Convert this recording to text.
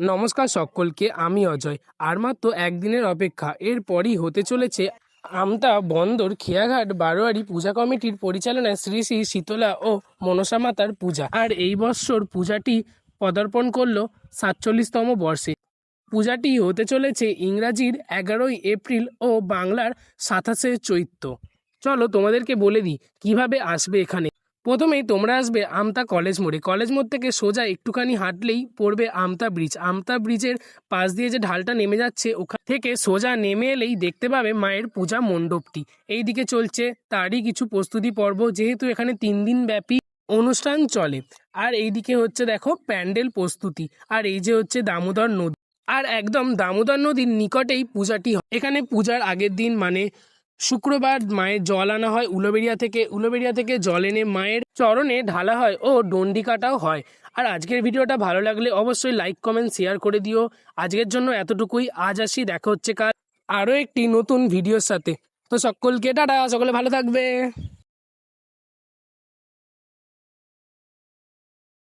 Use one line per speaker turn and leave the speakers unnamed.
নমস্কার সকলকে, আমি অজয়। আর মাত্র একদিনের অপেক্ষা, এরপরই হতে চলেছে আমতা বন্দর খেয়াঘাট বারোয়ারি পূজা কমিটির পরিচালনায় শ্রী শ্রী শীতলা ও মনসা মাতার পূজা। আর এই বৎসর পূজাটি পদার্পণ করলো 47তম বর্ষে। পূজাটি হতে চলেছে ইংরাজির 11ই এপ্রিল ও বাংলার 27শে চৈত্র। চলো তোমাদেরকে বলে দিই কিভাবে আসবে এখানে। প্রথমেই তোমরা আসবে আমতা কলেজ মোড়ে। কলেজ মোড় থেকে সোজা একটুখানি হাঁটলেই পড়বে আমতা ব্রিজ। আমতা ব্রিজের পাশ দিয়ে যে ঢালটা নেমে যাচ্ছে, ওখান থেকে সোজা নেমে এলেই দেখতে পাবে মায়ের পূজা মণ্ডপটি। এই দিকে চলছে তারই কিছু প্রস্তুতি পর্ব, যেহেতু এখানে 3 দিন ব্যাপী অনুষ্ঠান চলে। আর এইদিকে হচ্ছে দেখো প্যান্ডেল প্রস্তুতি। আর এই যে হচ্ছে দামোদর নদী, আর একদম দামোদর নদীর নিকটেই পূজাটি হয়। এখানে পূজার আগের দিন মানে শুক্রবার মায়ের জল আনা হয় উলুবেড়িয়া থেকে। উলুবেড়িয়া থেকে জল এনে মায়ের চরণে ঢালা হয় ও ডন্ডি কাটাও হয়। আর আজকের ভিডিওটা ভালো লাগলে অবশ্যই লাইক কমেন্ট শেয়ার করে দিও। আজকের জন্য এতটুকুই। আজ আসি, দেখা হচ্ছে কাল আরও একটি নতুন ভিডিওর সাথে। তো সকলকে টাটা, সকলে ভালো থাকবে।